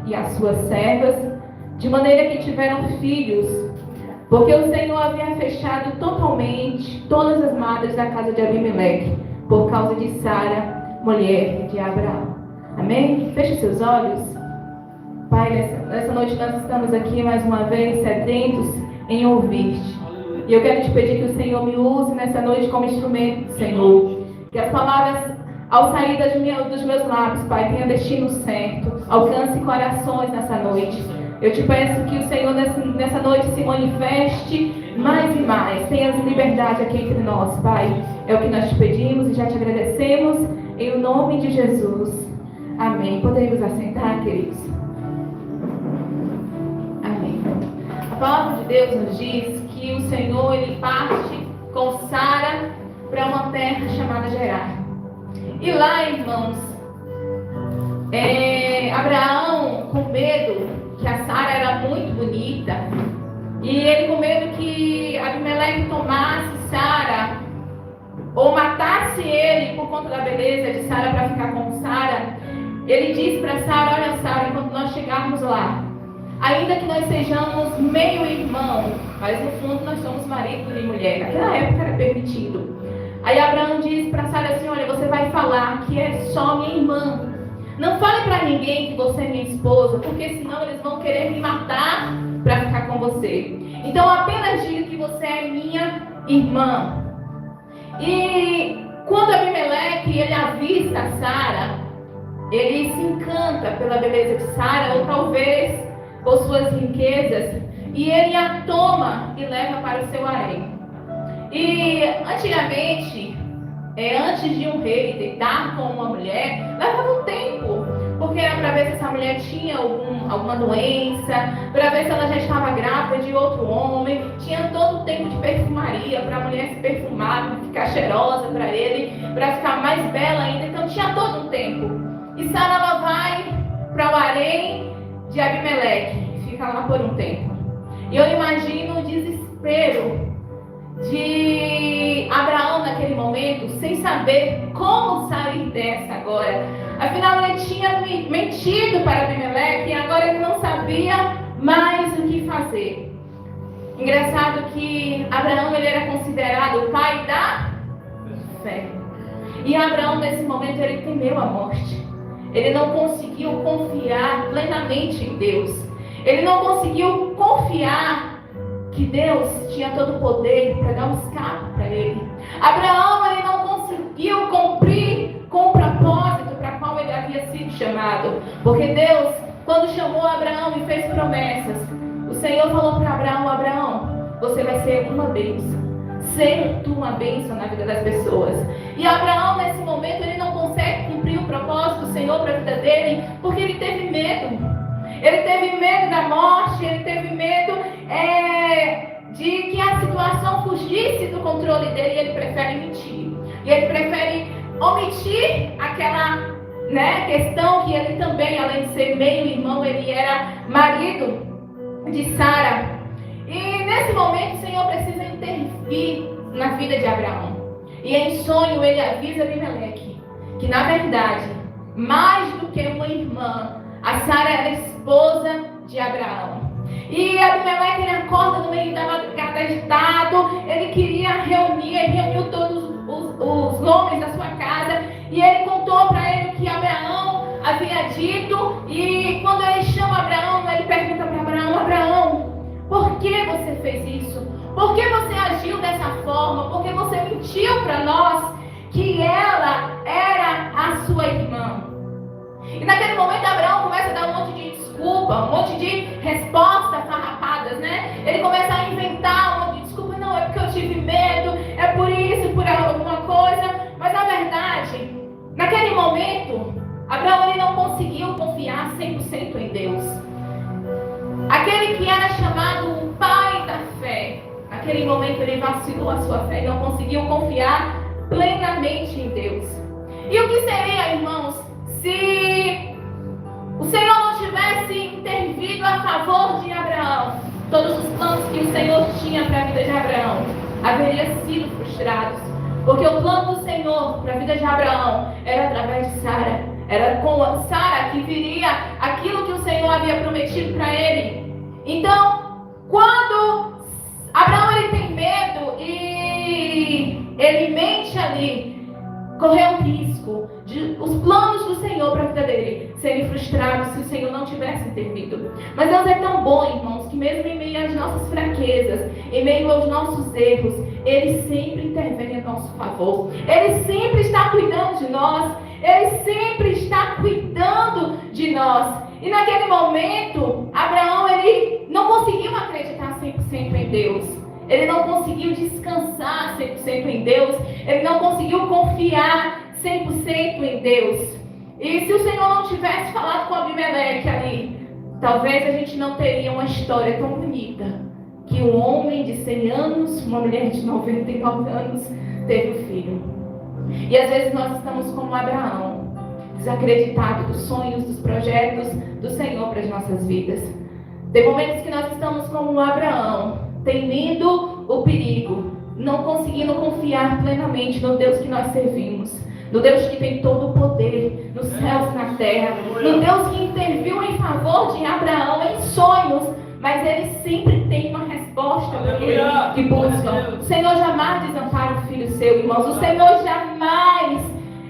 e as suas servas, de maneira que tiveram filhos, porque o Senhor havia fechado totalmente todas as madres da casa de Abimeleque, por causa de Sara, mulher de Abraão. Amém? Feche seus olhos. Pai, nessa noite nós estamos aqui mais uma vez sedentos em ouvir-te. E eu quero te pedir que o Senhor me use nessa noite como instrumento, Senhor. Que as palavras, ao sair dos meus lábios, Pai, tenham destino certo. Alcance corações nessa noite. Eu te peço que o Senhor nessa noite se manifeste mais e mais. Tenhas liberdade aqui entre nós, Pai. É o que nós te pedimos e já te agradecemos. Em o nome de Jesus. Amém. Podemos assentar, queridos? Amém. A palavra de Deus nos diz que o Senhor, ele parte com Sara para uma terra chamada Gerar. E lá, irmãos, Abraão, com medo que a Sara era muito bonita, e ele com medo que Abimeleque tomasse Sara ou matasse ele por conta da beleza de Sara para ficar com Sara, ele disse para Sara: olha, Sara, quando nós chegarmos lá, ainda que nós sejamos meio irmão, mas no fundo nós somos marido e mulher. Naquela época era permitido. Aí Abraão disse para Sara assim: olha, você vai falar que é só minha irmã. Não fale para ninguém que você é minha esposa, porque senão eles vão querer me matar para ficar com você. Então apenas diga que você é minha irmã. E quando Abimeleque ele avista Sara, ele se encanta pela beleza de Sara, ou talvez por suas riquezas, e ele a toma e leva para o seu harém. E antigamente, antes de um rei deitar com uma mulher, levava um tempo, porque era para ver se essa mulher tinha alguma doença, para ver se ela já estava grávida de outro homem. Tinha todo o tempo de perfumaria para a mulher se perfumar, para ficar cheirosa para ele, para ficar mais bela ainda. Então tinha todo um tempo. E Sara, ela vai para o harém de Abimeleque, fica lá por um tempo. E eu imagino o desespero de Abraão naquele momento, sem saber como sair dessa agora. Afinal, ele tinha mentido para Abimeleque e agora ele não sabia mais o que fazer. Engraçado que Abraão, ele era considerado o pai da fé. E Abraão, nesse momento, ele temeu a morte. Ele não conseguiu confiar plenamente em Deus. Ele não conseguiu confiar que Deus tinha todo o poder para dar um escape para ele. Abraão, ele não conseguiu cumprir com o propósito para qual ele havia sido chamado. Porque Deus, quando chamou Abraão e fez promessas, o Senhor falou para Abraão: Abraão, você vai ser uma bênção. Ser tu uma bênção na vida das pessoas. E Abraão, nesse momento, ele não consegue cumprir o propósito do Senhor para a vida dele, porque ele teve medo. Ele teve medo da morte, ele teve medo de que a situação fugisse do controle dele, e ele prefere mentir. E ele prefere omitir aquela questão que ele também, além de ser meio irmão, ele era marido de Sara. E nesse momento o Senhor precisa intervir na vida de Abraão. E em sonho ele avisa Abimeleque que, na verdade, mais do que uma irmã, a Sara era esposa de Abraão. E Abimeleque, ele acorda no meio da madrugada agitado. Ele queria reunir, ele reuniu todos os homens da sua casa, e ele contou para ele o que Abraão havia dito. E quando ele chama Abraão, ele pergunta para Abraão: Abraão, por que você fez isso? Por que você agiu dessa forma? Por que você mentiu para nós que ela era a sua irmã? E naquele momento Abraão começa a dar um monte de desculpa, um monte de respostas farrapadas, né? Ele começa a inventar um monte de desculpa. Não, é porque eu tive medo, é por isso, por alguma coisa. Mas na verdade, naquele momento, Abraão, ele não conseguiu confiar 100% em Deus. Aquele que era chamado o pai da fé, naquele momento ele vacilou a sua fé e não conseguiu confiar plenamente em Deus. E o que seria, irmãos, se o Senhor não tivesse intervido a favor de Abraão? Todos os planos que o Senhor tinha para a vida de Abraão haveriam sido frustrados. Porque o plano do Senhor para a vida de Abraão era através de Sara. Era com Sara que viria aquilo que o Senhor havia prometido para ele. Então, quando Abraão ele tem medo e ele mente ali, correu o risco de os planos do Senhor para a vida dele serem frustrados se o Senhor não tivesse intervido. Mas Deus é tão bom, irmãos, que mesmo em meio às nossas fraquezas, em meio aos nossos erros, Ele sempre intervém em nosso favor. Ele sempre está cuidando de nós. Ele sempre está cuidando de nós. E naquele momento, Abraão ele não conseguiu acreditar 100% em Deus. Ele não conseguiu descansar 100% em Deus. Ele não conseguiu confiar 100% em Deus. E se o Senhor não tivesse falado com Abimeleque ali, talvez a gente não teria uma história tão bonita. Que um homem de 100 anos, uma mulher de 99 anos, teve um filho. E às vezes nós estamos como Abraão, desacreditados dos sonhos, dos projetos do Senhor para as nossas vidas. Tem momentos que nós estamos como Abraão, temendo o perigo, não conseguindo confiar plenamente no Deus que nós servimos, no Deus que tem todo o poder nos céus e na terra, no Deus que interviu em favor de Abraão em sonhos, mas Ele sempre tem uma resposta para aquele que busca. O Senhor jamais desampara o filho seu, irmãos. O Senhor jamais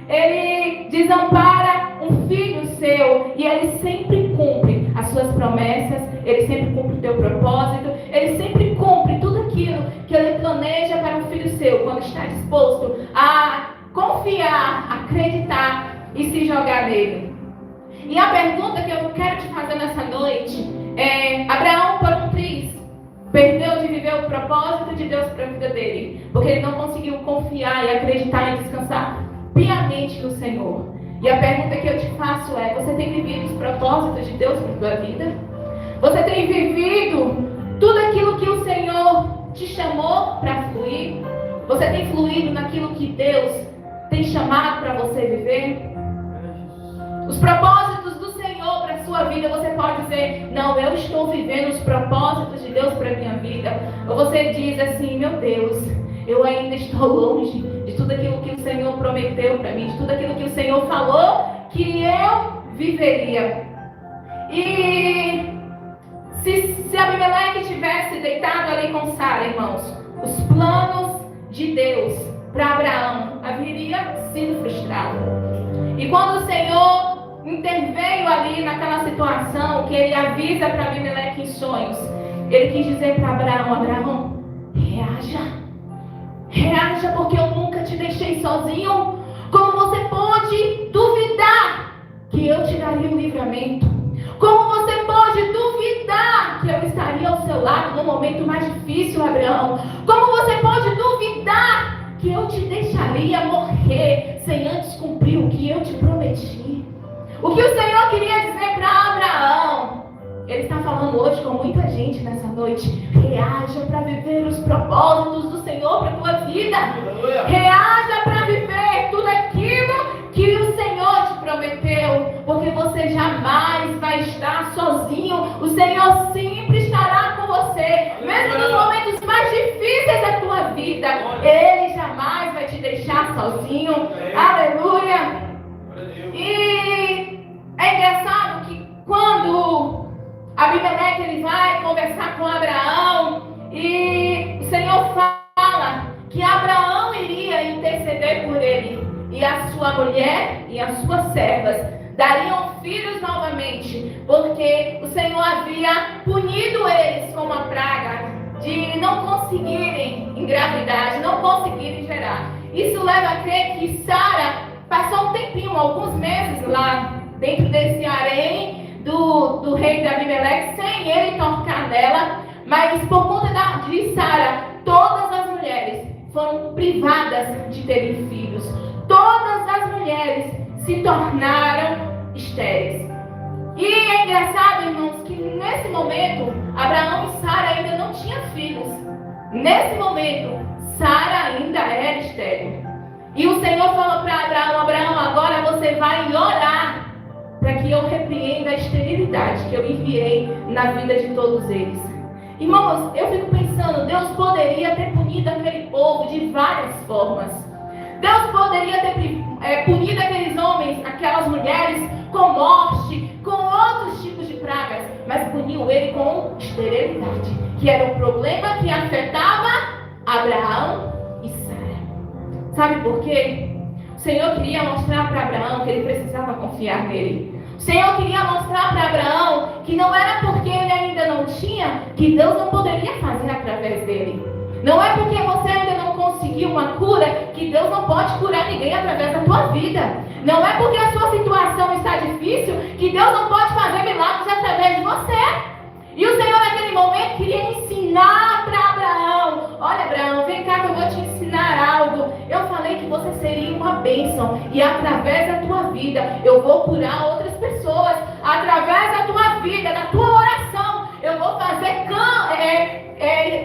Ele desampara um filho seu, e Ele sempre cumpre as suas promessas. Ele sempre cumpre o teu propósito. Ele sempre cumpre tudo aquilo que Ele planeja para um filho seu, quando está disposto a confiar, acreditar e se jogar nele. E a pergunta que eu quero te fazer nessa noite é: Abraão, por um triz, perdeu de viver o propósito de Deus para a vida dele, porque ele não conseguiu confiar e acreditar e descansar piamente no Senhor. E a pergunta que eu te faço é: você tem vivido os propósitos de Deus para a tua vida? Você tem vivido tudo aquilo que o Senhor te chamou para fluir? Você tem fluído naquilo que Deus tem chamado para você viver? Os propósitos do Senhor para a sua vida, você pode dizer: não, eu estou vivendo os propósitos de Deus para a minha vida. Ou você diz assim: meu Deus, eu ainda estou longe de tudo aquilo que o Senhor prometeu para mim, de tudo aquilo que o Senhor falou que eu viveria. E se Abimeleque tivesse deitado ali com Sara, irmãos, os planos de Deus para Abraão haveria sido frustrado. E quando o Senhor interveio ali naquela situação, que ele avisa para Abimeleque em sonhos, ele quis dizer para Abraão: Abraão, reaja, porque eu nunca te deixei sozinho. Como você pode duvidar que eu te daria um livramento? Como você pode duvidar que eu estaria ao seu lado no momento mais difícil, Abraão? Como você pode duvidar que eu te deixaria morrer sem antes cumprir o que eu te prometi? O que o Senhor queria dizer para Abraão, Ele está falando hoje com muita gente nessa noite: reaja para viver os propósitos do Senhor para a tua vida. Reaja para viver tudo aquilo que o Senhor te prometeu, porque você jamais vai estar sozinho. O Senhor sempre estará com você, mesmo nos momentos mais difíceis da tua vida. Ele jamais vai te deixar sozinho. Aleluia. E é engraçado que quando Abimeleque ele vai conversar com Abraão, e o Senhor fala que Abraão iria interceder por ele, e a sua mulher e as suas servas dariam filhos novamente, porque o Senhor havia punido eles com uma praga de não conseguirem engravidar, de não conseguirem gerar. Isso leva a crer que Sara passou um tempinho, alguns meses lá dentro desse harém do rei de Abimeleque, sem ele tocar nela. Mas por conta de Sara, todas as mulheres foram privadas de terem filhos. Todas as mulheres se tornaram estéreis. E é engraçado, irmãos, que nesse momento Abraão e Sara ainda não tinham filhos. Nesse momento, Sara ainda era estéril. E o Senhor falou para Abraão: Abraão, agora você vai orar para que eu repreenda a esterilidade que eu enviei na vida de todos eles. Irmãos, eu fico pensando, Deus poderia ter punido aquele povo de várias formas. Deus poderia ter punir aqueles homens, aquelas mulheres com morte, com outros tipos de pragas, mas puniu ele com esterilidade, que era um problema que afetava Abraão e Sara. Sabe por quê? O Senhor queria mostrar para Abraão que ele precisava confiar nele. O Senhor queria mostrar para Abraão que não era porque ele ainda não tinha, que Deus não poderia fazer através dele. Não é porque você ainda não conseguiu uma cura, que Deus não pode curar ninguém através da tua vida. Não é porque a sua situação está difícil, que Deus não pode fazer milagres através de você. E o Senhor naquele momento queria ensinar para Abraão: olha, Abraão, vem cá que eu vou te ensinar algo. Eu falei que você seria uma bênção, e através da tua vida eu vou curar outras pessoas. Através da tua vida, da tua oração, eu vou fazer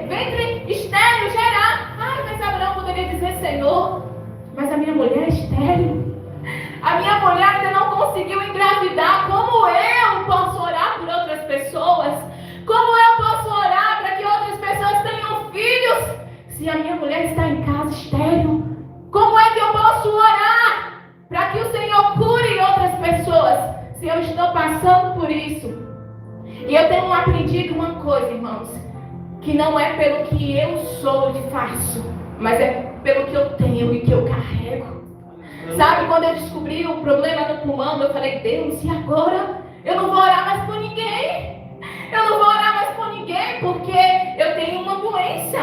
ventre estéril gerar. Ai, mas Abraão poderia dizer: Senhor, mas a minha mulher é estéril. A minha mulher ainda não conseguiu engravidar. Como eu posso orar por outras pessoas? Como eu posso orar para que outras pessoas tenham filhos, se a minha mulher está em casa estéril? Como é que eu posso orar para que o Senhor cure outras pessoas, se eu estou passando por isso? E eu tenho aprendido uma coisa, irmãos, que não é pelo que eu sou e faço, mas é pelo que eu tenho e que eu carrego. Sabe, quando eu descobri o problema no pulmão, eu falei: Deus, e agora? Eu não vou orar mais por ninguém. Eu não vou orar mais por ninguém, porque eu tenho uma doença.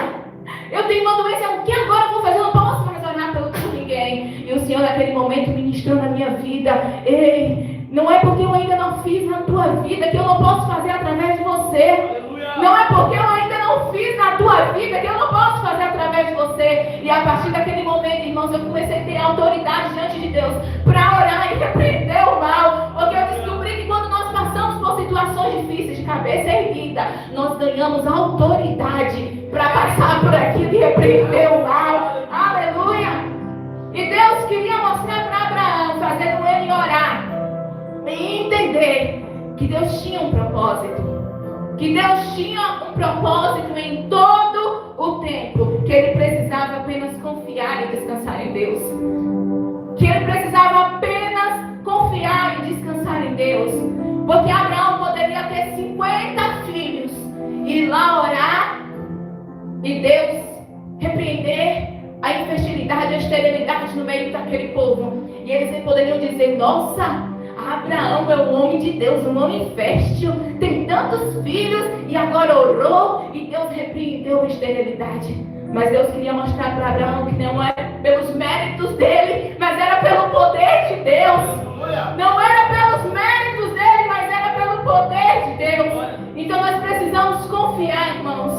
Eu tenho uma doença, o que agora eu vou fazer? Eu não posso mais orar por ninguém. E o Senhor naquele momento ministrou na minha vida: ei, não é porque eu ainda não fiz na tua vida que eu não posso fazer através de você. Não é porque eu ainda não fiz na tua vida que eu não posso fazer através de você. E a partir daquele momento, irmãos, eu comecei a ter autoridade diante de Deus para orar e repreender o mal. Porque eu descobri que quando nós passamos por situações difíceis, de cabeça erguida, nós ganhamos autoridade para passar por aquilo e repreender o mal. Aleluia! E Deus queria mostrar para Abraão, fazendo ele orar e entender que Deus tinha um propósito. Que Deus tinha um propósito em todo o tempo. Que ele precisava apenas confiar e descansar em Deus. Que ele precisava apenas confiar e descansar em Deus. Porque Abraão poderia ter 50 filhos e ir lá orar e Deus repreender a infertilidade, a esterilidade no meio daquele povo. E eles poderiam dizer: nossa, Abraão é um homem de Deus, um homem fértil, tem tantos filhos e agora orou e Deus repreendeu a esterilidade. Mas Deus queria mostrar para Abraão que não era pelos méritos dele, mas era pelo poder de Deus. Não era pelos méritos dele, mas era pelo poder de Deus. Então nós precisamos confiar, irmãos.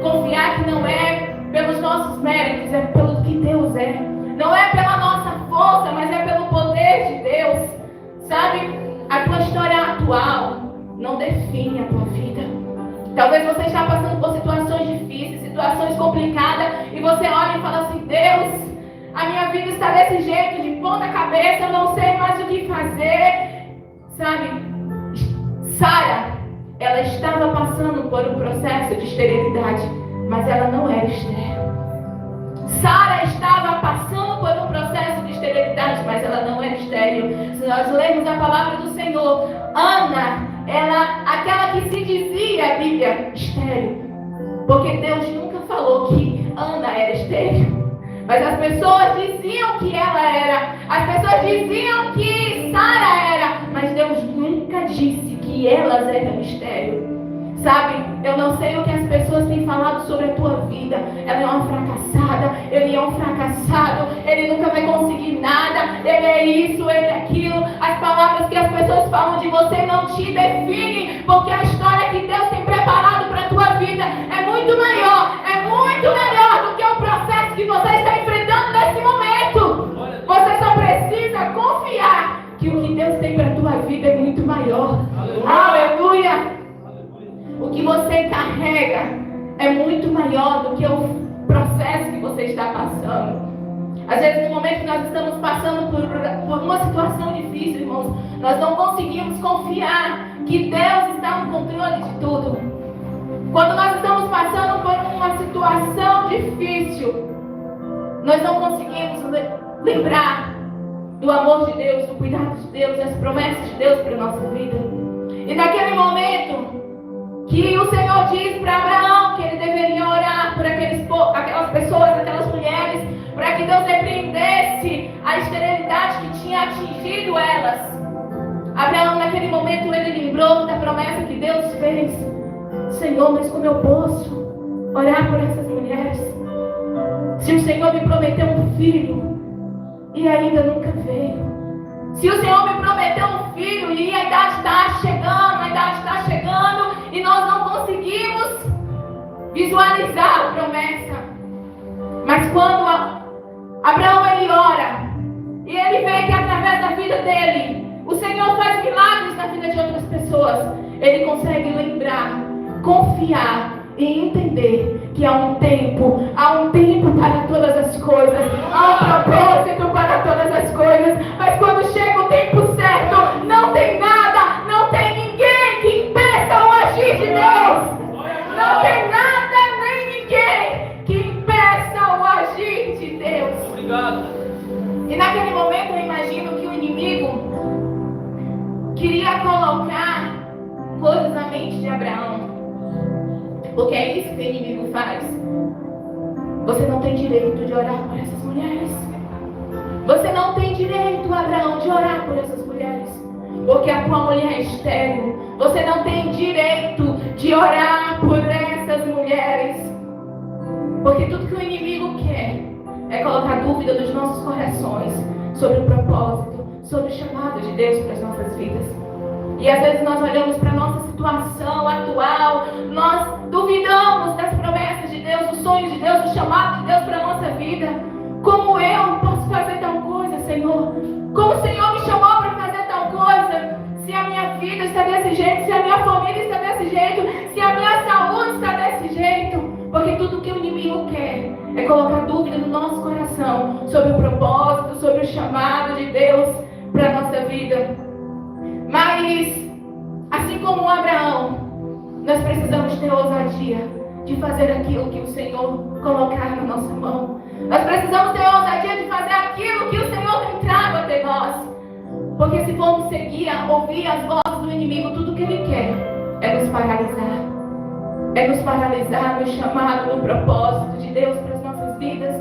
Confiar que não é pelos nossos méritos, é pelo que Deus é. Não é pela nossa força, mas é pelo poder de Deus. Sabe, a tua história atual não define a tua vida. Talvez você está passando por situações difíceis, situações complicadas, e você olha e fala assim: Deus, a minha vida está desse jeito, de ponta cabeça, eu não sei mais o que fazer. Sabe, Sara, ela estava passando por um processo de esterilidade, mas ela não era estéril. Sara estava passando por um processo de esterilidade, mas ela não era estéril. Se nós lemos a palavra do Senhor, Ana, aquela que se dizia, Bíblia, estéril. Porque Deus nunca falou que Ana era estéril. Mas as pessoas diziam que ela era. As pessoas diziam que Sara era. Mas Deus nunca disse que elas eram estéril. Sabe, eu não sei o que as pessoas têm falado sobre a tua vida. Ela é uma fracassada, ele é um fracassado, ele nunca vai conseguir nada, ele é isso, ele é aquilo. As palavras que as pessoas falam de você não te definem, porque a história que Deus tem preparado para a tua vida é muito maior, é muito melhor do que o processo que você está enfrentando nesse momento. Você só precisa confiar que o que Deus tem para a tua vida é muito maior. Aleluia! O que você carrega é muito maior do que o processo que você está passando. Às vezes, no momento que nós estamos passando por uma situação difícil, irmãos, nós não conseguimos confiar que Deus está no controle de tudo. Quando nós estamos passando por uma situação difícil, nós não conseguimos lembrar do amor de Deus, do cuidado de Deus, das promessas de Deus para a nossa vida. E naquele momento que o Senhor diz para Abraão que ele deveria orar por aquelas pessoas, aquelas mulheres, para que Deus repreendesse a esterilidade que tinha atingido elas. Abraão, naquele momento, ele lembrou da promessa que Deus fez. Senhor, mas como eu posso orar por essas mulheres? Se o Senhor me prometeu um filho e ainda nunca veio. Se o Senhor me prometeu um filho e a idade está chegando e nós não conseguimos visualizar a promessa. Mas quando Abraão ele ora e ele vê que através da vida dele o Senhor faz milagres na vida de outras pessoas, ele consegue lembrar, confiar e entender que há um tempo para todas as coisas, há um propósito para todas as coisas. Mas quando chega o tempo certo, não tem nada, não tem ninguém que impeça o agir de Deus. Não tem nada nem ninguém que impeça o agir de Deus. Obrigado. E naquele momento eu imagino que o inimigo queria colocar coisas na mente de Abraão. Porque é isso que o inimigo faz. Você não tem direito de orar por essas mulheres. Você não tem direito, Abraão, de orar por essas mulheres. Porque a tua mulher é estéril. Você não tem direito de orar por essas mulheres. Porque tudo que o inimigo quer é colocar dúvida nos nossos corações sobre o propósito, sobre o chamado de Deus para as nossas vidas. E às vezes nós olhamos para a nossa situação atual, nós duvidamos das promessas de Deus, dos sonhos de Deus, do chamado de Deus para a nossa vida. Como eu posso fazer tal coisa, Senhor? Como o Senhor me chamou para fazer tal coisa? Se a minha vida está desse jeito, se a minha família está desse jeito, se a minha saúde está desse jeito. Porque tudo que o inimigo quer é colocar dúvida no nosso coração sobre o propósito, sobre o chamado de Deus para a nossa vida. Mas, assim como Abraão, nós precisamos ter ousadia de fazer aquilo que o Senhor colocar na nossa mão. Nós precisamos ter ousadia de fazer aquilo que o Senhor tem trago até nós. Porque se formos seguir, ouvir as vozes do inimigo, tudo que ele quer é nos paralisar. É nos paralisar no chamado, no propósito de Deus para as nossas vidas.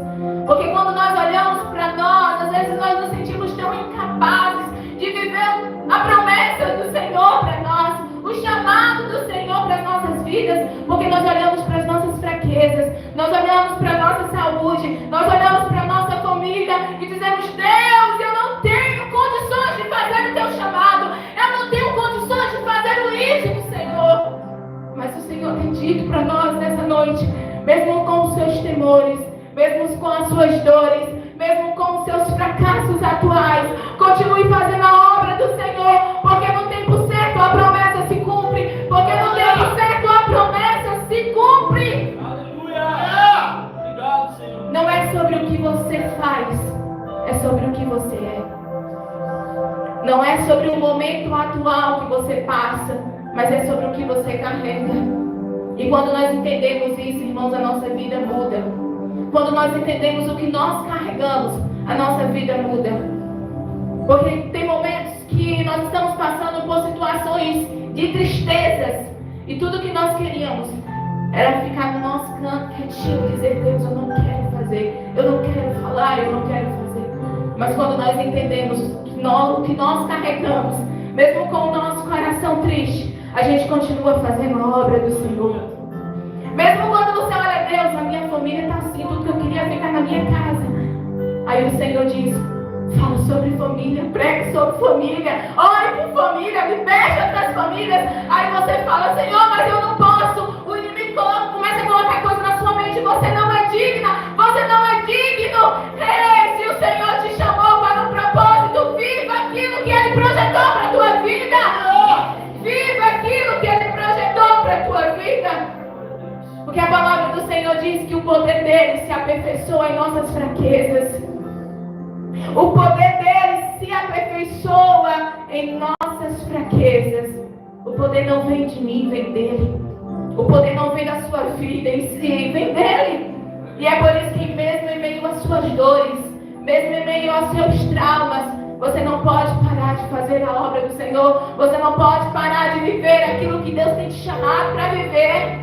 Porque quando nós olhamos para nós, às vezes nós nos sentimos tão incapazes de viver a promessa do Senhor para nós, o chamado do Senhor para as nossas vidas, porque nós olhamos para as nossas fraquezas, nós olhamos para a nossa saúde, nós olhamos para a nossa família e dizemos: Deus, eu não tenho condições de fazer o teu chamado, eu não tenho condições de fazer o íntimo do Senhor. Mas o Senhor tem dito para nós nessa noite, mesmo com os seus temores, mesmo com as suas dores, mesmo com os seus fracassos atuais, continue fazendo a obra do Senhor, porque no tempo certo a promessa se cumpre, porque no tempo certo a promessa se cumpre. Aleluia! Obrigado, Senhor. Não é sobre o que você faz, é sobre o que você é. Não é sobre o momento atual que você passa, mas é sobre o que você carrega. E quando nós entendemos isso, irmãos, a nossa vida muda. Quando nós entendemos o que nós carregamos, a nossa vida muda. Porque tem momentos que nós estamos passando por situações de tristezas. E tudo que nós queríamos era ficar no nosso canto quietinho e dizer: Deus, eu não quero fazer, eu não quero falar, eu não quero fazer. Mas quando nós entendemos o que nós carregamos, mesmo com o nosso coração triste, a gente continua fazendo a obra do Senhor. Mesmo quando você olha: Deus, a minha família está assim, tudo que eu queria é ficar na minha casa. Aí o Senhor diz: fala sobre família, pregue sobre família, ore por família, liberte outras famílias. Aí você fala: Senhor, mas eu não posso. O inimigo começa a colocar coisa na sua mente: você não é digna, você não é digno. Ei, se o Senhor te chamou para um propósito, viva aquilo que Ele projetou para a tua vida. Viva aquilo que Ele projetou para a tua vida. Porque a palavra do Senhor diz que o poder dele se aperfeiçoa em nossas fraquezas. O poder dele se aperfeiçoa em nossas fraquezas. O poder não vem de mim, vem dele. O poder não vem da sua vida em si, vem dele. E é por isso que mesmo em meio às suas dores, mesmo em meio aos seus traumas, Você não pode parar de fazer a obra do Senhor. Você não pode parar de viver aquilo que Deus tem te chamado para viver.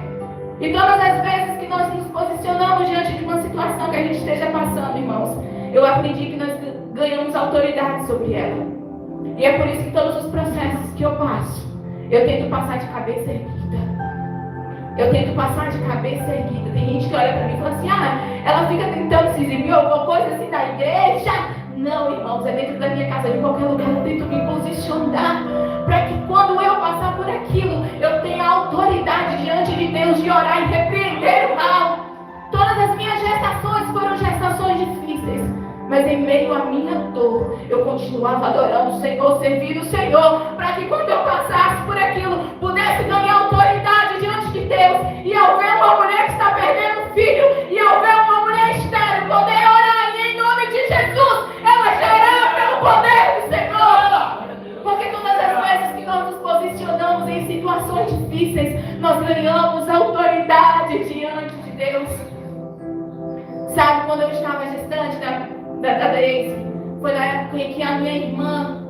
E todas as vezes que nós nos posicionamos diante de uma situação que a gente esteja passando, irmãos, eu aprendi que nós ganhamos autoridade sobre ela. E é por isso que todos os processos que eu passo, eu tento passar de cabeça erguida. Eu tento passar de cabeça erguida. Tem gente que olha para mim e fala assim, ela fica tentando se exibir alguma coisa assim da igreja. Não, irmãos, é dentro da minha casa, em qualquer lugar eu tento me posicionar, para que quando eu passar por aquilo, eu tenha autoridade diante de Deus de orar e repreender o mal. Todas as minhas gestações foram gestações difíceis, mas em meio à minha dor, eu continuava adorando o Senhor, servindo o Senhor, para que quando eu passasse por aquilo, pudesse ganhar autoridade diante de Deus. E ao ver uma mulher que está perdendo o filho, e ao ver uma mulher estéril poder orar, e em nome de Jesus, ela gerar pelo poder do Senhor. Porque todas as vezes que nós nos posicionamos em situações difíceis, nós ganhamos autoridade diante de Deus. Sabe, quando eu estava gestante da Daisy, foi na época em que a minha irmã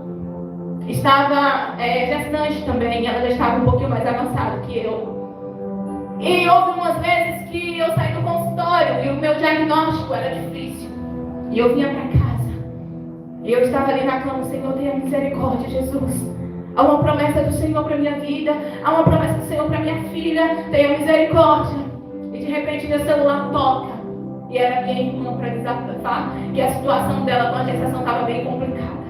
estava gestante também. Ela já estava um pouquinho mais avançada que eu. E houve umas vezes que eu saí do consultório e o meu diagnóstico era difícil. E eu vinha para casa. E eu estava ali na cama, Senhor, tenha misericórdia, Jesus. Há uma promessa do Senhor para minha vida. Há uma promessa do Senhor para minha filha. Tenha misericórdia. E de repente meu celular toca. E era minha irmã para desabafar que a situação dela com a gestação estava bem complicada.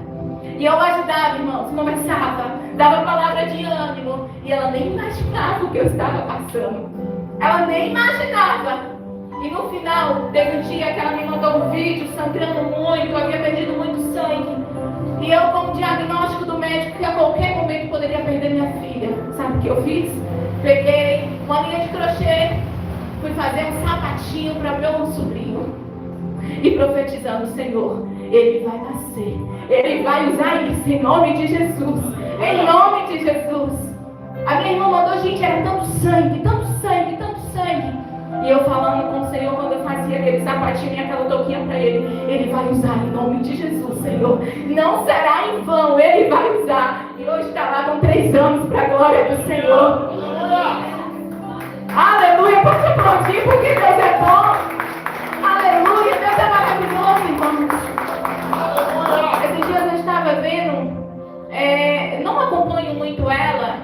E eu ajudava, irmãos, conversava, dava palavra de ânimo. E ela nem imaginava o que eu estava passando. Ela nem imaginava. E no final, teve um dia que ela me mandou um vídeo sangrando muito, eu havia perdido muito sangue. E eu, com o diagnóstico do médico, que a qualquer momento poderia perder minha filha. Sabe o que eu fiz? Peguei uma linha de crochê, fui fazer um sapatinho para meu sobrinho. E profetizando, Senhor, ele vai nascer. Ele vai usar isso em nome de Jesus. Em nome de Jesus. A minha irmã mandou, gente, era tanto sangue, tanto sangue, tanto sangue. E eu falando com o Senhor, quando eu fazia aquele sapatinho e aquela touquinha para ele, ele vai usar em nome de Jesus, Senhor. Não será em vão, ele vai usar. E hoje está lá com 3 anos para a glória do Senhor. Aleluia, pode aplaudir porque Deus é bom. Aleluia, Deus é maravilhoso, irmãos. Esses dias eu estava vendo, não acompanho muito ela,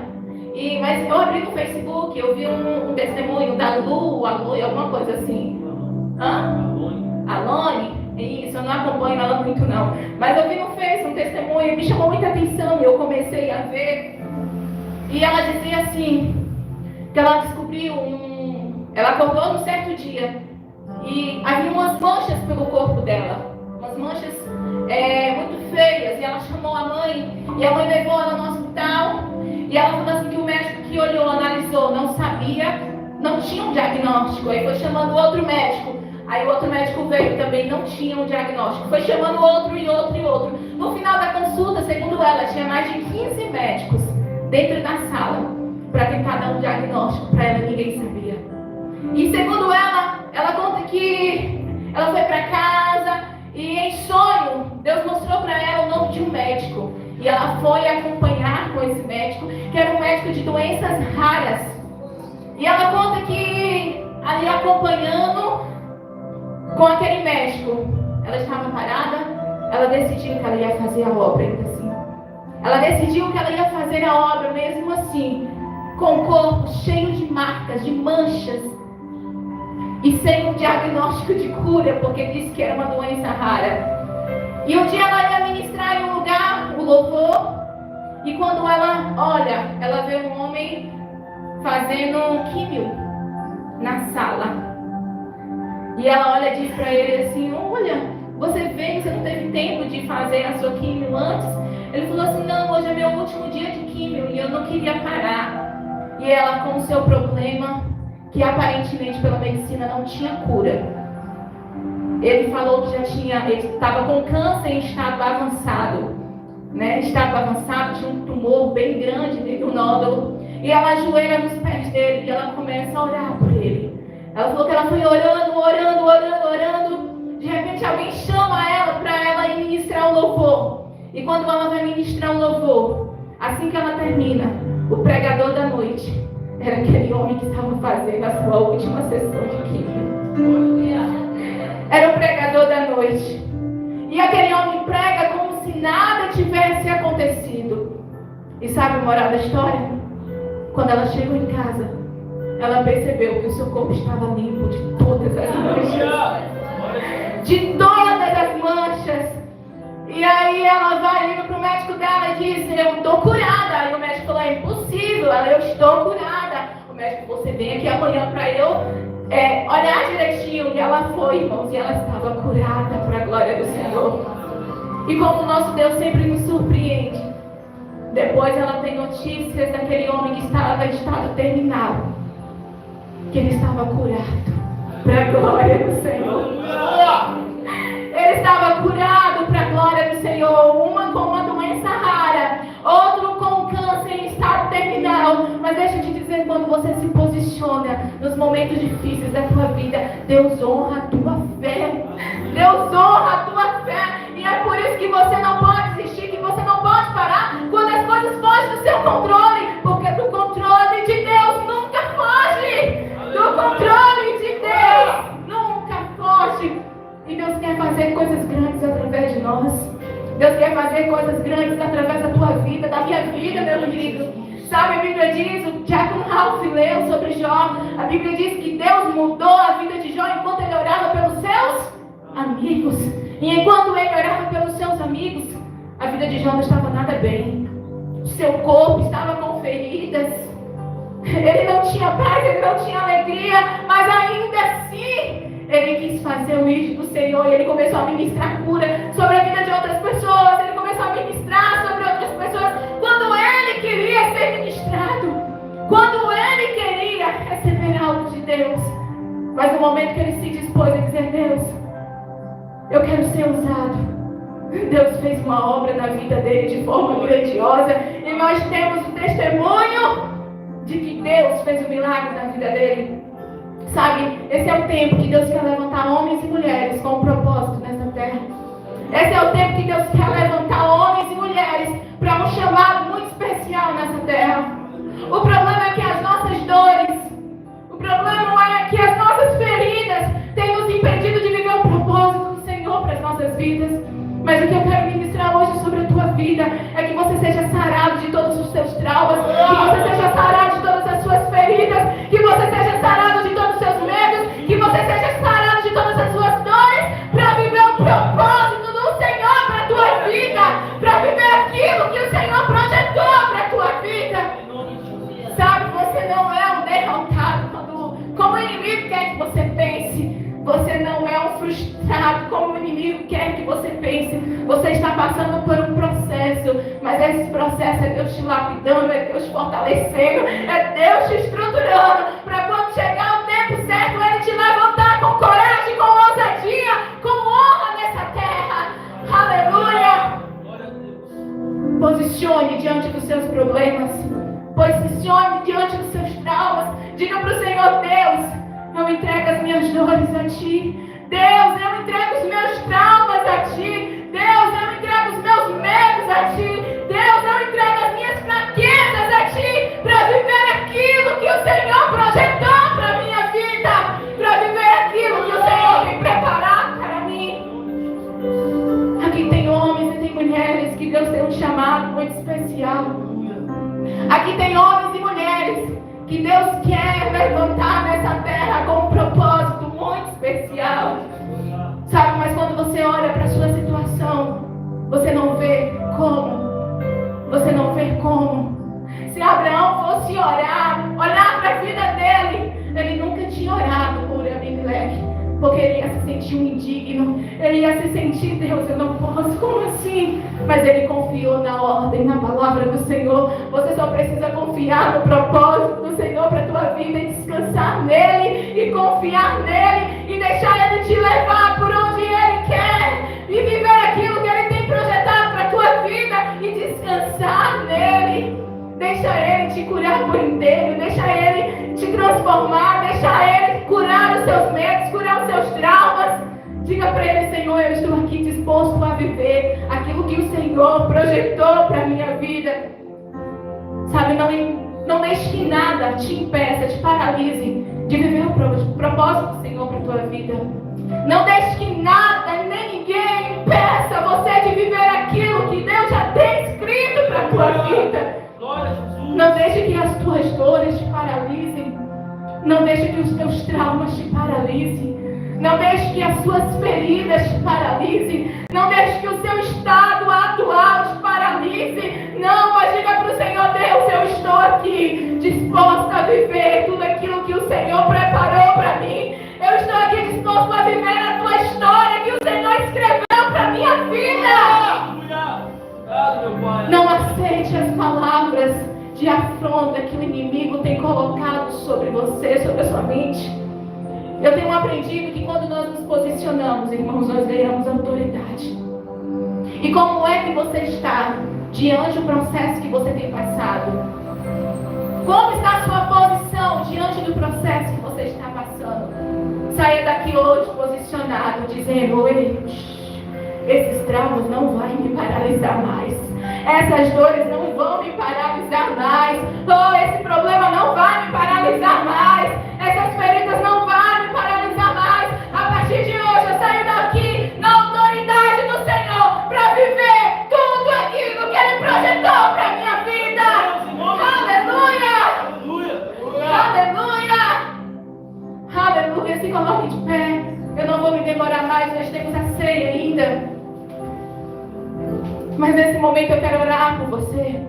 mas eu abri no Facebook, eu vi um testemunho da Lu, alguma coisa assim. Alone? Isso, eu não acompanho ela muito não. Mas eu vi no Facebook um testemunho, me chamou muita atenção e eu comecei a ver. E ela dizia assim, que ela descobriu ela acordou num certo dia e havia umas manchas pelo corpo dela, umas manchas muito feias, e ela chamou a mãe, e a mãe levou ela no hospital, e ela falou assim que o médico que olhou, analisou, não sabia, não tinha um diagnóstico, aí foi chamando outro médico, aí o outro médico veio também, não tinha um diagnóstico, foi chamando outro e outro e outro. No final da consulta, segundo ela, tinha mais de 15 médicos dentro da sala, para tentar dar um diagnóstico para ela, ninguém sabia. E segundo ela conta que ela foi para casa e em sonho, Deus mostrou para ela o nome de um médico. E ela foi acompanhar com esse médico, que era um médico de doenças raras. E ela conta que ali acompanhando com aquele médico, ela estava parada, ela decidiu que ela ia fazer a obra ainda assim. Ela decidiu que ela ia fazer a obra mesmo assim, com o corpo cheio de marcas, de manchas, e sem um diagnóstico de cura, porque disse que era uma doença rara. E um dia ela ia ministrar em um lugar, o louvor, e quando ela olha, ela vê um homem fazendo químio na sala. E ela olha e diz para ele assim, olha, você veio, você não teve tempo de fazer a sua químio antes? Ele falou assim, não, hoje é meu último dia de químio e eu não queria parar. E ela com o seu problema, que aparentemente pela medicina não tinha cura. Ele falou que ele estava com câncer em estado avançado, né? Estado avançado, tinha um tumor bem grande dentro do nódulo. E ela ajoelha nos pés dele e ela começa a orar por ele. Ela falou que ela foi orando. De repente alguém chama ela para ela ir ministrar o louvor. E quando ela vai ministrar um louvor, assim que ela termina, o pregador da noite era aquele homem que estava fazendo a sua última sessão de química. Era o pregador da noite. E aquele homem prega como se nada tivesse acontecido. E sabe o moral da história? Quando ela chegou em casa, ela percebeu que o seu corpo estava limpo de todas as manchas. De todas as manchas. E aí ela vai indo pro médico dela e diz: eu estou curada. Aí o médico falou: é impossível. Ela: eu estou curada. O médico: você vem aqui amanhã para eu olhar direitinho. E ela foi, irmãos, e ela estava curada para a glória do Senhor. E como o nosso Deus sempre nos surpreende, depois ela tem notícias daquele homem que estava em estado terminal, que ele estava curado para a glória do Senhor. Ele estava curado para a glória do Senhor. Uma com uma doença rara, outro com câncer em estado terminal. Mas deixa eu te dizer, quando você se posiciona nos momentos difíceis da tua vida, Deus honra a tua fé. Deus honra a tua fé. E é por isso que você não pode desistir, que você não pode parar quando as coisas fogem do seu controle. Porque do controle de Deus nunca foge. Do controle de Deus nunca foge. E Deus quer fazer coisas grandes através de nós. Deus quer fazer coisas grandes através da tua vida, da minha vida, meu querido. Sabe, a Bíblia diz, o Diácono Ralph leu sobre Jó. A Bíblia diz que Deus mudou a vida de Jó enquanto ele orava pelos seus amigos. E enquanto ele orava pelos seus amigos, a vida de Jó não estava nada bem. O seu corpo estava com feridas. Ele não tinha paz, ele não tinha alegria, mas ainda assim ele quis fazer o ídolo do Senhor e ele começou a ministrar cura sobre a vida de outras pessoas. Ele começou a ministrar sobre outras pessoas quando ele queria ser ministrado, quando ele queria receber algo de Deus. Mas no momento que ele se dispôs a dizer: Deus, eu quero ser usado, Deus fez uma obra na vida dele de forma grandiosa. E nós temos o testemunho de que Deus fez um milagre na vida dele. Sabe, esse é o tempo que Deus quer levantar homens e mulheres com um propósito nessa terra. Esse é o tempo que Deus quer levantar homens e mulheres para um chamado muito especial nessa terra. O problema é que as nossas dores, o problema é que as nossas feridas têm nos impedido de viver o propósito do Senhor para as nossas vidas. Mas o que eu quero ministrar hoje sobre a tua vida é que você seja sarado de todos os seus traumas, que você seja sarado de todas as suas feridas, que você seja sarado de todos os seus medos, que você seja sarado de todas as suas dores, para viver o propósito do Senhor para a tua vida, para viver aquilo que o Senhor projetou para a tua vida. Sabe, você não é um derrotado como o inimigo quer que você pense. Você não é um frustrado como o inimigo quer que você pense. Você está passando por um processo, mas esse processo é Deus te lapidando, é Deus te fortalecendo, é Deus te estruturando, para quando chegar o tempo certo, Ele te levantar com coragem, com ousadia, com honra nessa terra. Aleluia! Posicione diante dos seus problemas, posicione diante dos seus traumas. Diga para o Senhor: Deus, eu entrego as minhas dores a Ti. Deus, eu entrego os meus traumas a Ti. Deus, eu entrego os meus medos a Ti. Deus, eu entrego as minhas fraquezas a Ti, para viver aquilo que o Senhor projetou para a minha vida, para viver aquilo que o Senhor me preparar para mim. Aqui tem homens e tem mulheres que Deus tem um chamado muito especial. Aqui tem homens e mulheres que Deus quer levantar nessa terra com um propósito muito especial. Sabe, mas quando você olha para a sua situação, você não vê como. Você não vê como. Se Abraão fosse olhar para a vida dele, ele nunca tinha orado por Abimeleque, porque ele ia se sentir um indigno. Ele ia se sentir: Deus, eu não posso, como assim? Mas ele confiou na ordem, na palavra do Senhor. Você só precisa confiar no propósito do Senhor para a tua vida, e descansar nele, e confiar nele, e deixar ele te levar por onde ele quer, e viver aquilo que ele tem projetado para a tua vida, e descansar nele. Deixa ele te curar por inteiro, deixa ele te transformar, deixa ele curar os seus medos, curar os seus traumas. Diga para ele: Senhor, eu estou aqui disposto a viver aquilo que o Senhor Senhor projetou para a minha vida. Sabe, não deixe que nada te impeça, te paralise de viver o propósito do Senhor para a tua vida. Não deixe que nada, nem ninguém impeça você de viver aquilo que Deus já tem escrito para a tua vida. Não deixe que as tuas dores te paralisem. Não deixe que os teus traumas te paralisem. Não deixe que as suas feridas te paralisem. Não deixe que o seu estado atual te paralise. Não, mas diga para o Senhor: Deus, eu estou aqui disposta a viver tudo aquilo que o Senhor preparou para mim. Eu estou aqui disposto a viver a tua história que o Senhor escreveu para a minha vida. Não aceite as palavras de afronta que o inimigo tem colocado sobre você, sobre a sua mente. Eu tenho aprendido que quando nós nos posicionamos, irmãos, nós ganhamos autoridade. E como é que você está diante do processo que você tem passado? Como está a sua posição diante do processo que você está passando? Saia daqui hoje posicionado, dizendo: oi, esses traumas não vão me paralisar mais. Essas dores não vão me paralisar mais. Oh, esse problema não vai me paralisar mais. Essas feridas não vão me paralisar mais. A partir de hoje eu saio daqui na autoridade do Senhor para viver tudo aquilo que Ele projetou para a minha vida. Aleluia! Aleluia! Aleluia! Se coloque de pé. Eu não vou me demorar mais, nós temos a ceia ainda. Mas nesse momento eu quero orar por você.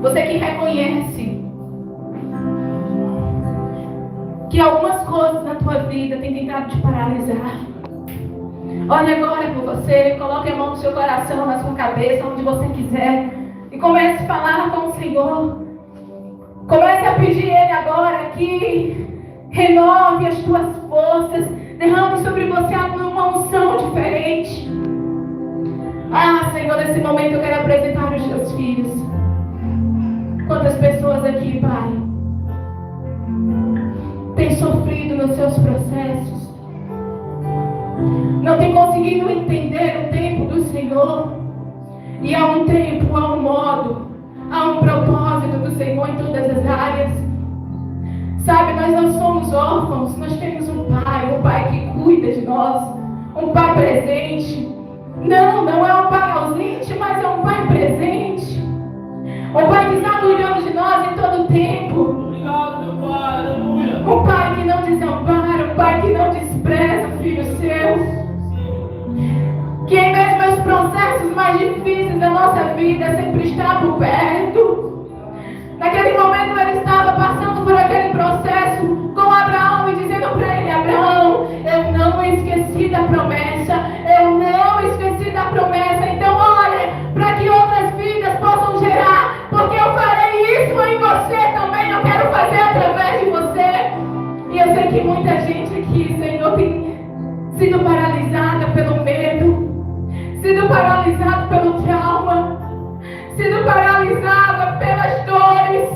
Você que reconhece que algumas coisas na tua vida têm tentado te paralisar. Olha agora por você, coloque a mão no seu coração, na sua cabeça, onde você quiser. E comece a falar com o Senhor. Comece a pedir Ele agora que renove as tuas forças. Derrame sobre você uma unção diferente. Ah, Senhor, nesse momento eu quero apresentar os teus filhos. Quantas pessoas aqui, Pai, têm sofrido nos seus processos, não têm conseguido entender o tempo do Senhor. E há um tempo, há um modo, há um propósito do Senhor em todas as áreas. Sabe, nós não somos órfãos, nós temos um Pai que cuida de nós, um Pai presente. Não é um Pai ausente, mas é um Pai presente. Um Pai que está cuidando de nós em todo o tempo. Obrigado, meu Pai, aleluia. Um Pai que não desampara, um Pai que não despreza o filho seu. Que em meio aos processos mais difíceis da nossa vida sempre está por perto. Naquele momento ele estava passando por aquele processo com Abraão e dizendo para ele: Abraão, eu não esqueci da promessa, eu não esqueci da promessa. Então olha, para que outras vidas possam gerar, porque eu farei isso em você também, eu quero fazer através de você. E eu sei que muita gente aqui, Senhor, tem sido paralisada pelo medo, sido paralisado pelo trauma, sido paralisada pelas dores,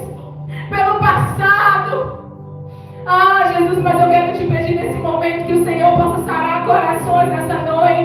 pelo passado. Ah, Jesus, mas eu quero te pedir nesse momento que o Senhor possa sarar corações nessa noite.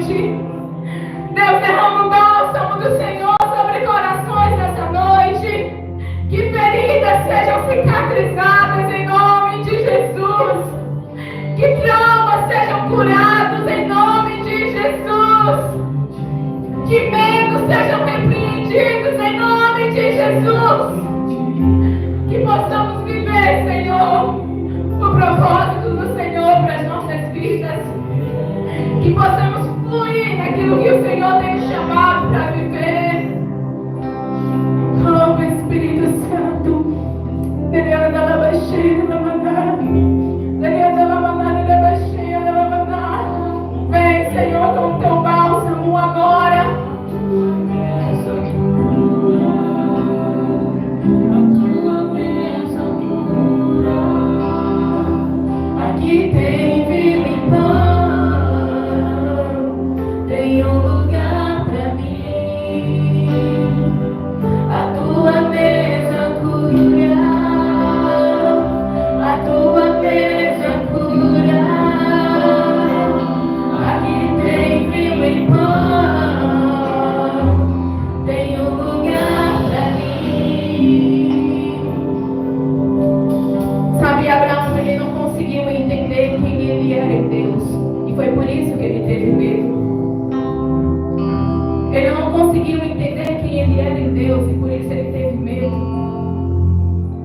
conseguiu entender quem ele era em Deus e por isso ele teve medo.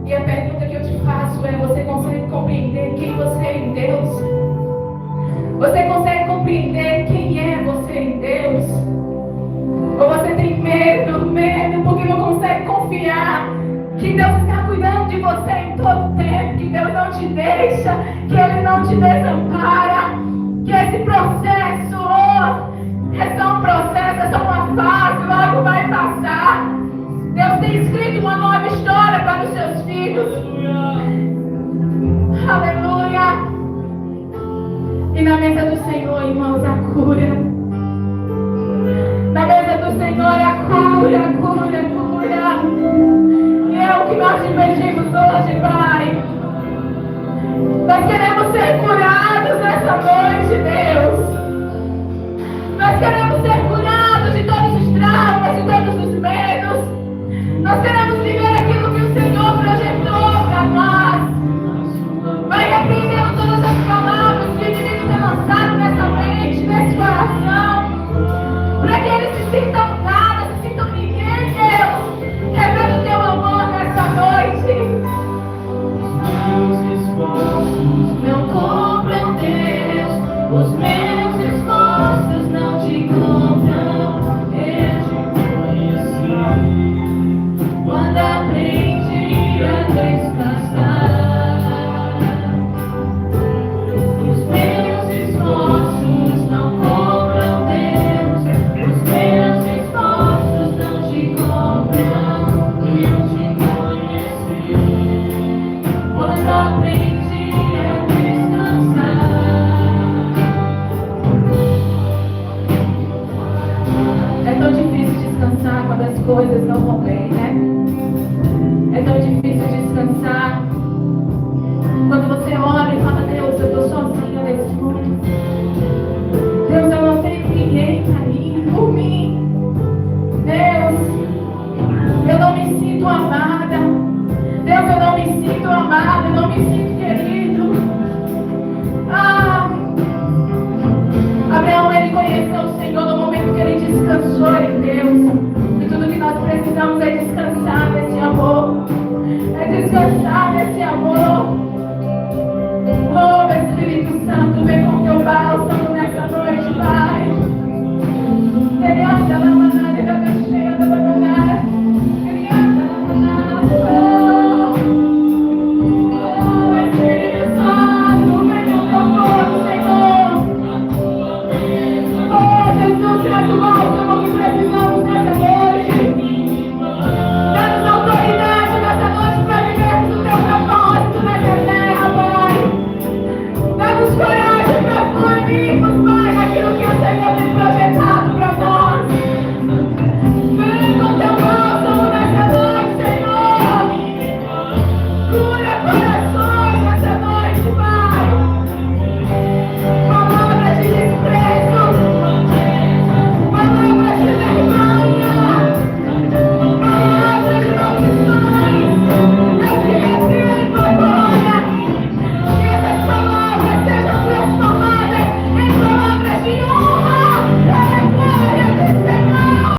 E a pergunta que eu te faço é: você consegue compreender quem você é em Deus? Você consegue compreender quem é você em Deus? Ou você tem medo porque não consegue confiar que Deus está cuidando de você em todo tempo, que Deus não te deixa, que Ele não te desampara, que esse processo é só um processo, é só uma fase, logo vai passar. Deus tem escrito uma nova história para os seus filhos. Aleluia! E na mesa do Senhor, irmãos, a cura. Na mesa do Senhor, a cura, cura, cura. E é o que nós te pedimos hoje, Pai. Nós queremos ser curados nessa noite, Deus. Nós queremos ser curados de todos os traumas, de todos os medos. Nós queremos viver aquilo que o Senhor projetou para nós. Vai repreendendo todas as palavras que o inimigo tem lançado nessa mente, nesse coração, para que eles se sintam nada, se sintam ninguém, Deus. Revela o teu amor nessa noite. Meus esforços Não compram Deus, os meus esforços não te compram. Eu te conheci quando aprendi a descansar. Os meus esforços não compram Deus, os meus esforços não te compram. Eu te conheci quando aprendi a descansar. É tão difícil descansar quando as coisas não vão bem, né? É tão difícil descansar quando você olha e fala: Deus, eu estou sozinha nesse mundo. Deus, eu não tenho ninguém para ir por mim. Deus, eu não me sinto amada. Deus, eu não me sinto amado, eu não me sinto querido. Abraão, ele conheceu o Senhor no momento que ele descansou em Deus. E tudo que nós precisamos é descansar